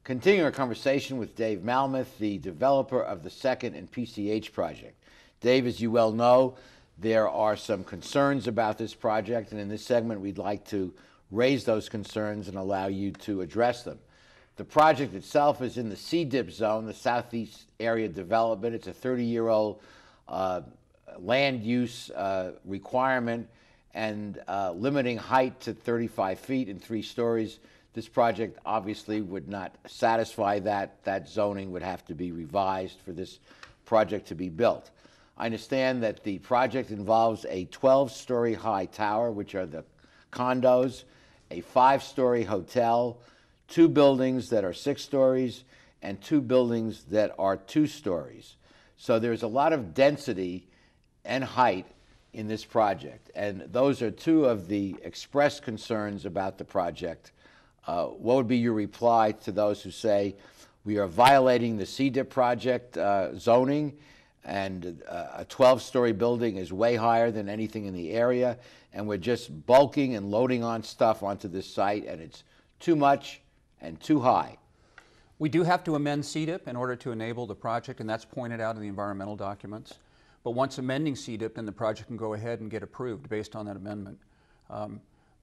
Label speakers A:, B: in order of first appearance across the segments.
A: Continuing our conversation with Dave Malmuth, the developer of the second and PCH project. Dave, as you well know, there are some concerns about this project, and in this segment we'd like to raise those concerns and allow you to address them. The project itself is in the CDIP zone, the Southeast Area Development. It's a 30-year-old land use requirement and limiting height to 35 feet and 3 stories. This project obviously would not satisfy that. That zoning would have to be revised for this project to be built. I understand that the project involves a 12-story high tower, which are the condos, a 5-story hotel, 2 buildings that are 6 stories, and 2 buildings that are 2 stories. So there's a lot of density and height in this project, and those are 2 of the expressed concerns about the project. What would be your reply to those who say we are violating the CDIP project zoning, and a 12-story building is way higher than anything in the area, and we're just bulking and loading on stuff onto this site, and it's too much and too high?
B: We do have to amend CDIP in order to enable the project, and that's pointed out in the environmental documents. But once amending CDIP, then the project can go ahead and get approved based on that amendment.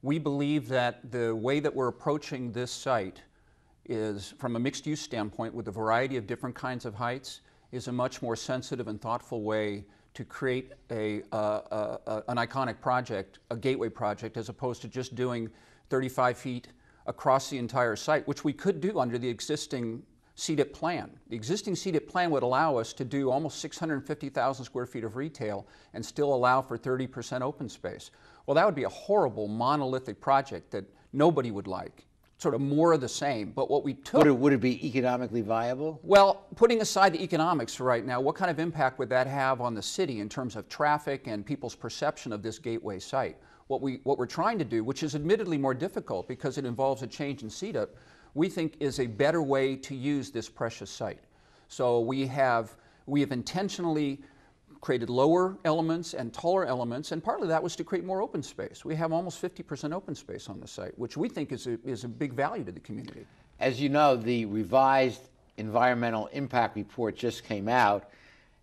B: We believe that the way that we're approaching this site is, from a mixed-use standpoint, with a variety of different kinds of heights, is a much more sensitive and thoughtful way to create an iconic project, a gateway project, as opposed to just doing 35 feet across the entire site, which we could do under the existing CDIP plan. The existing CDIP plan would allow us to do almost 650,000 square feet of retail and still allow for 30% open space. Well, that would be a horrible monolithic project that nobody would like. Sort of more of the same, but what we took...
A: Would it be economically viable?
B: Well, putting aside the economics for right now, what kind of impact would that have on the city in terms of traffic and people's perception of this gateway site? What we're trying to do, which is admittedly more difficult because it involves a change in CDIP, we think is a better way to use this precious site. So we have intentionally created lower elements and taller elements, and partly that was to create more open space. We have almost 50% open space on the site, which we think is a big value to the community.
A: As you know, the revised environmental impact report just came out,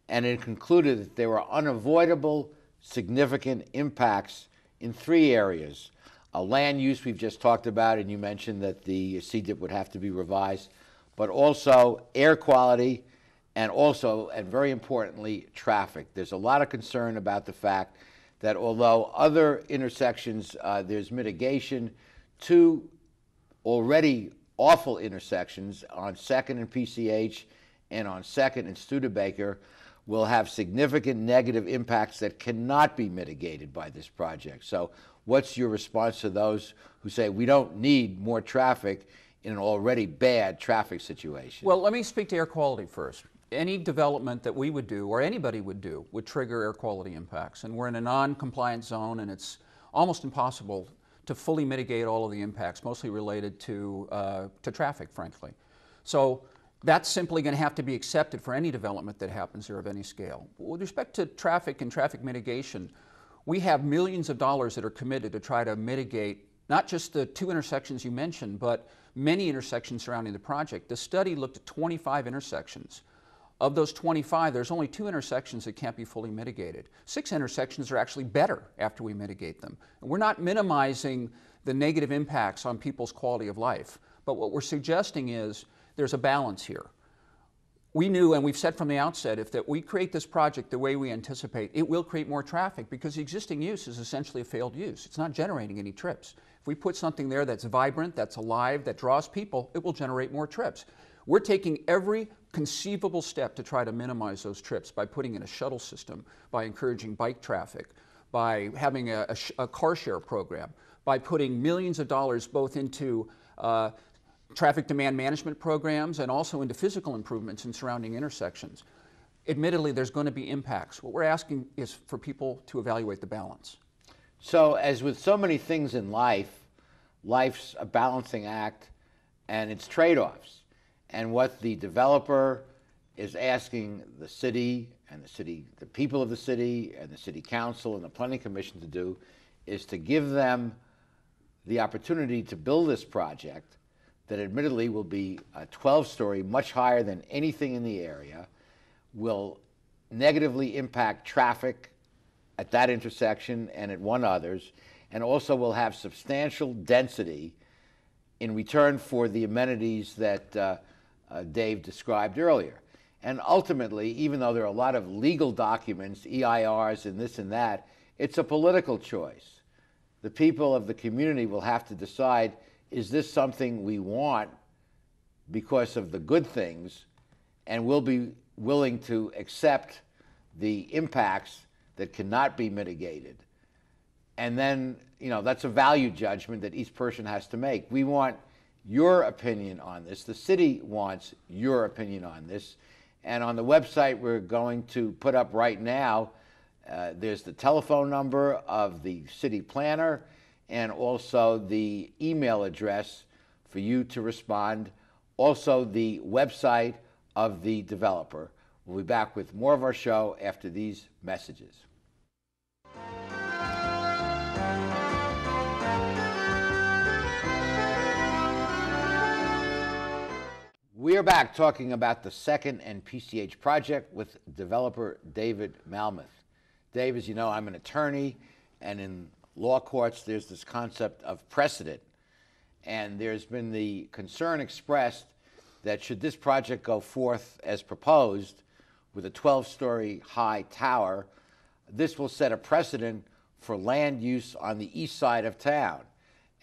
A: and it concluded that there were unavoidable significant impacts in 3 areas. Land use we've just talked about, and you mentioned that the CDIP would have to be revised, but also air quality, and also, and very importantly, traffic. There's a lot of concern about the fact that although other intersections there's mitigation, 2 already awful intersections on 2nd and PCH and on 2nd and Studebaker will have significant negative impacts that cannot be mitigated by this project. So what's your response to those who say we don't need more traffic in an already bad traffic situation?
B: Well, let me speak to air quality first. Any development that we would do, or anybody would do, would trigger air quality impacts. And we're in a non-compliant zone, and it's almost impossible to fully mitigate all of the impacts, mostly related to traffic, frankly. So that's simply going to have to be accepted for any development that happens here of any scale. With respect to traffic and traffic mitigation, we have millions of dollars that are committed to try to mitigate not just the 2 intersections you mentioned, but many intersections surrounding the project. The study looked at 25 intersections. Of those 25, there's only 2 intersections that can't be fully mitigated. 6 intersections are actually better after we mitigate them. And we're not minimizing the negative impacts on people's quality of life, but what we're suggesting is there's a balance here. We knew, and we've said from the outset, if that we create this project the way we anticipate, it will create more traffic because the existing use is essentially a failed use. It's not generating any trips. If we put something there that's vibrant, that's alive, that draws people, it will generate more trips. We're taking every conceivable step to try to minimize those trips by putting in a shuttle system, by encouraging bike traffic, by having a car share program, by putting millions of dollars both into traffic demand management programs and also into physical improvements in surrounding intersections. Admittedly, there's going to be impacts. What we're asking is for people to evaluate the balance.
A: So as with so many things in life, life's a balancing act and it's trade-offs. And what the developer is asking the city and the people of the city and the city council and the planning commission to do is to give them the opportunity to build this project, that admittedly will be a 12-story, much higher than anything in the area, will negatively impact traffic at that intersection and at one others, and also will have substantial density in return for the amenities that Dave described earlier. And ultimately, even though there are a lot of legal documents, EIRs and this and that, it's a political choice. The people of the community will have to decide, is this something we want because of the good things, and we'll be willing to accept the impacts that cannot be mitigated. And then, you know, that's a value judgment that each person has to make. We want your opinion on this. The city wants your opinion on this. And on the website we're going to put up right now, there's the telephone number of the city planner and also the email address for you to respond. Also the website of the developer. We'll be back with more of our show after these messages. We are back talking about the second and PCH project with developer David Malmuth. Dave, as you know, I'm an attorney, and in law courts there's this concept of precedent. And there's been the concern expressed that should this project go forth as proposed with a 12-story high tower, this will set a precedent for land use on the east side of town.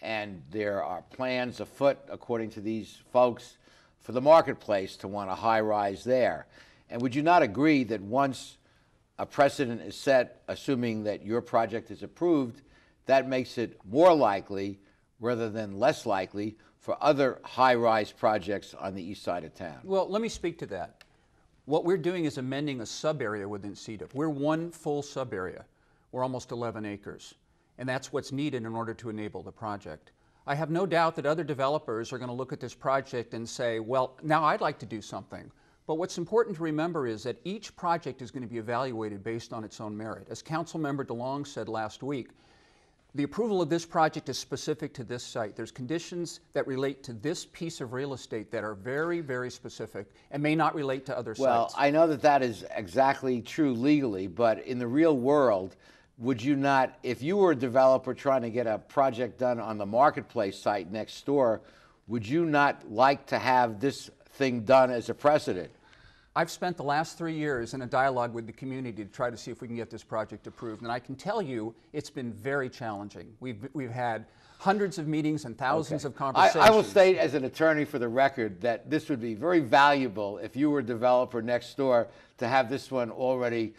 A: And there are plans afoot, according to these folks, for the marketplace to want a high-rise there. And would you not agree that once a precedent is set, assuming that your project is approved, that makes it more likely rather than less likely for other high-rise projects on the east side of town?
B: Well, let me speak to that. What we're doing is amending a sub-area within CEDA. We're one full sub-area. We're almost 11 acres. And that's what's needed in order to enable the project. I have no doubt that other developers are going to look at this project and say, well, now I'd like to do something. But what's important to remember is that each project is going to be evaluated based on its own merit. As Councilmember DeLong said last week, the approval of this project is specific to this site. There's conditions that relate to this piece of real estate that are very, very specific and may not relate to other sites.
A: Well, I know that that is exactly true legally, but in the real world, would you not, if you were a developer trying to get a project done on the marketplace site next door, would you not like to have this thing done as a precedent?
B: I've spent the last 3 years in a dialogue with the community to try to see if we can get this project approved, and I can tell you it's been very challenging. We've had hundreds of meetings and thousands of conversations.
A: I will state as an attorney for the record that this would be very valuable if you were a developer next door to have this one already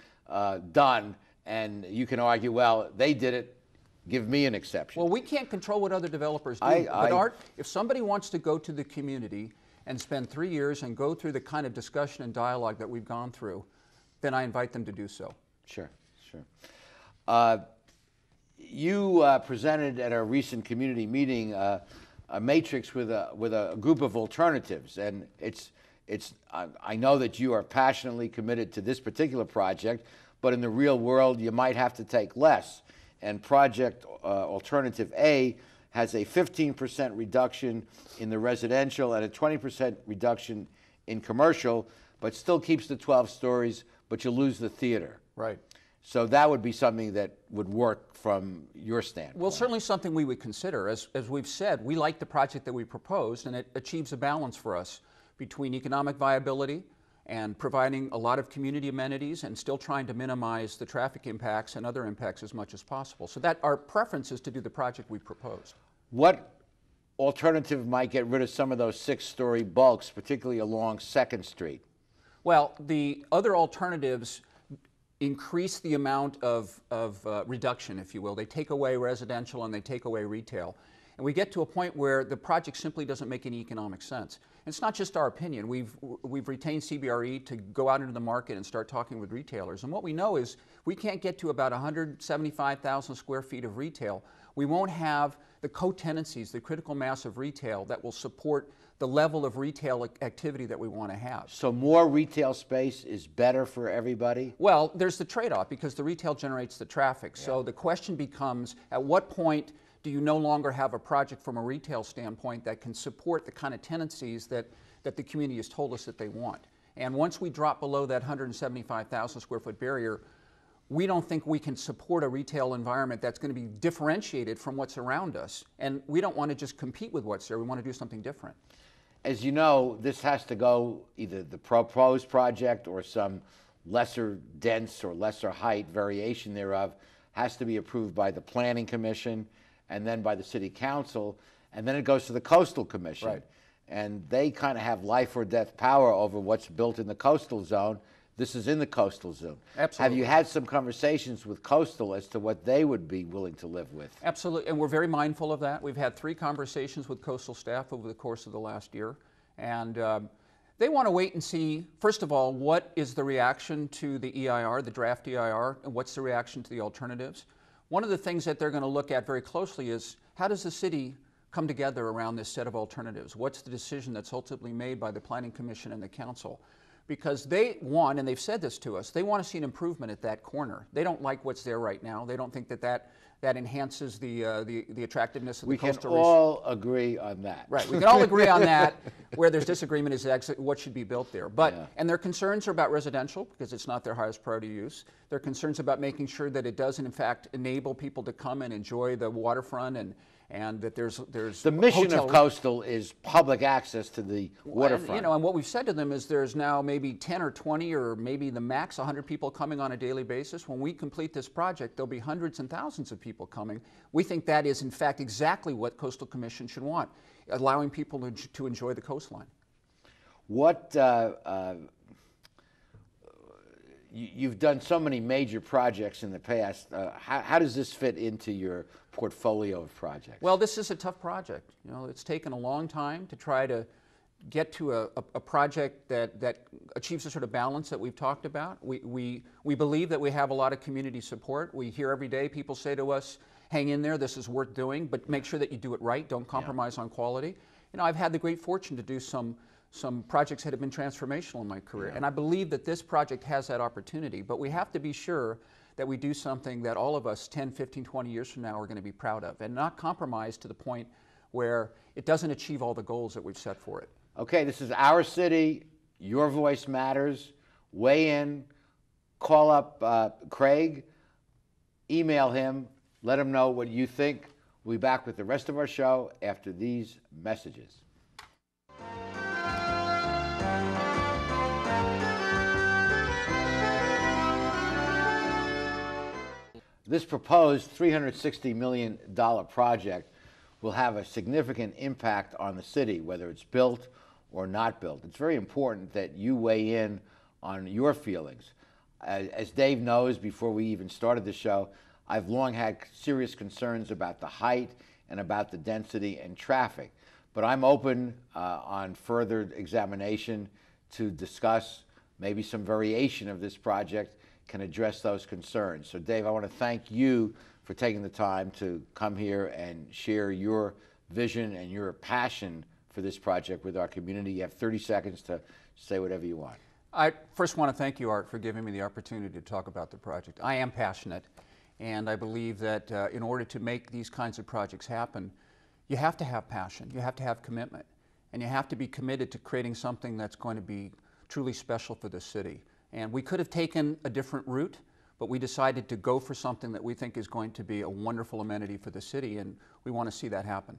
A: done, and you can argue, well, they did it, give me an exception.
B: Well, we can't control what other developers do, but Art, if somebody wants to go to the community and spend 3 years and go through the kind of discussion and dialogue that we've gone through, then I invite them to do so.
A: Sure, sure. You presented at a recent community meeting a matrix with a group of alternatives, and I know that you are passionately committed to this particular project, but in the real world you might have to take less. And project alternative A has a 15% reduction in the residential and a 20% reduction in commercial, but still keeps the 12 stories, but you lose the theater.
B: Right.
A: So that would be something that would work from your standpoint.
B: Well, certainly something we would consider. As we've said, we like the project that we proposed, and it achieves a balance for us between economic viability and providing a lot of community amenities and still trying to minimize the traffic impacts and other impacts as much as possible. So that our preference is to do the project we proposed.
A: What alternative might get rid of some of those 6-story bulks, particularly along 2nd Street?
B: Well, the other alternatives increase the amount of reduction, if you will. They take away residential and they take away retail. And we get to a point where the project simply doesn't make any economic sense. And it's not just our opinion. We've retained CBRE to go out into the market and start talking with retailers. And what we know is we can't get to about 175,000 square feet of retail. We won't have the co-tenancies, the critical mass of retail that will support the level of retail activity that we want to have.
A: So more retail space is better for everybody?
B: Well, there's the trade-off because the retail generates the traffic. Yeah. So the question becomes, at what point do you no longer have a project from a retail standpoint that can support the kind of tenancies that the community has told us that they want. And once we drop below that 175,000 square foot barrier, we don't think we can support a retail environment that's going to be differentiated from what's around us. And we don't want to just compete with what's there. We want to do something different.
A: As you know, this has to go either the proposed project or some lesser dense or lesser height variation thereof has to be approved by the Planning Commission and then by the City Council, and then it goes to the Coastal Commission.
B: Right.
A: And they kind of have life or death power over what's built in the coastal zone. This is in the coastal zone.
B: Absolutely.
A: Have you had some conversations with Coastal as to what they would be willing to live with?
B: Absolutely, and we're very mindful of that. We've had 3 conversations with Coastal staff over the course of the last year, and they want to wait and see, first of all, what is the reaction to the EIR, the draft EIR, and what's the reaction to the alternatives. One of the things that they're going to look at very closely is how does the city come together around this set of alternatives? What's the decision that's ultimately made by the Planning Commission and the Council? Because they want, and they've said this to us, they want to see an improvement at that corner. They don't like what's there right now. They don't think that enhances the attractiveness of the coastal.
A: We can all agree on that.
B: Right, we can all agree on that. Where there's disagreement is actually what should be built there. But,
A: Yeah.
B: And their concerns are about residential, because it's not their highest priority use. Their concerns about making sure that it does, in fact, enable people to come and enjoy the waterfront and that there's
A: the mission of Coastal is public access to the waterfront.
B: And, you know, and what we've said to them is there's now maybe 10 or 20 or maybe the max 100 people coming on a daily basis. When we complete this project, there'll be hundreds and thousands of people coming. We think that is, in fact, exactly what Coastal Commission should want, allowing people to enjoy the coastline.
A: What you've done so many major projects in the past. How does this fit into your portfolio of projects?
B: Well, this is a tough project. You know, it's taken a long time to try to get to a project that achieves the sort of balance that we've talked about. We believe that we have a lot of community support. We hear every day people say to us, hang in there, this is worth doing, but make sure that you do it right, don't compromise on quality. You know, I've had the great fortune to do some projects that have been transformational in my career, and I believe that this project has that opportunity, but we have to be sure that we do something that all of us 10, 15, 20 years from now are going to be proud of, and not compromise to the point where it doesn't achieve all the goals that we've set for it.
A: Okay, this is our city. Your voice matters. Weigh in. Call up Craig. Email him. Let him know what you think. We'll be back with the rest of our show after these messages. This proposed $360 million project will have a significant impact on the city, whether it's built or not built. It's very important that you weigh in on your feelings. As Dave knows, before we even started the show, I've long had serious concerns about the height and about the density and traffic. But I'm open on further examination to discuss maybe some variation of this project can address those concerns. So Dave, I want to thank you for taking the time to come here and share your vision and your passion for this project with our community. You have 30 seconds to say whatever you want.
B: I first want to thank you, Art, for giving me the opportunity to talk about the project. I am passionate, and I believe that in order to make these kinds of projects happen, you have to have passion, you have to have commitment, and you have to be committed to creating something that's going to be truly special for the city. And we could have taken a different route, but we decided to go for something that we think is going to be a wonderful amenity for the city, and we want to see that happen.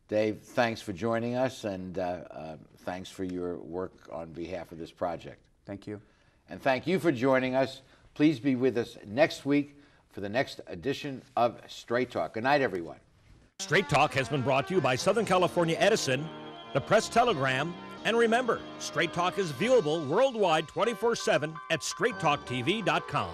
A: Dave, thanks for joining us, and thanks for your work on behalf of this project.
B: Thank you.
A: And thank you for joining us. Please be with us next week for the next edition of Straight Talk. Good night, everyone.
C: Straight Talk has been brought to you by Southern California Edison, the Press Telegram, and remember, Straight Talk is viewable worldwide 24/7 at straighttalktv.com.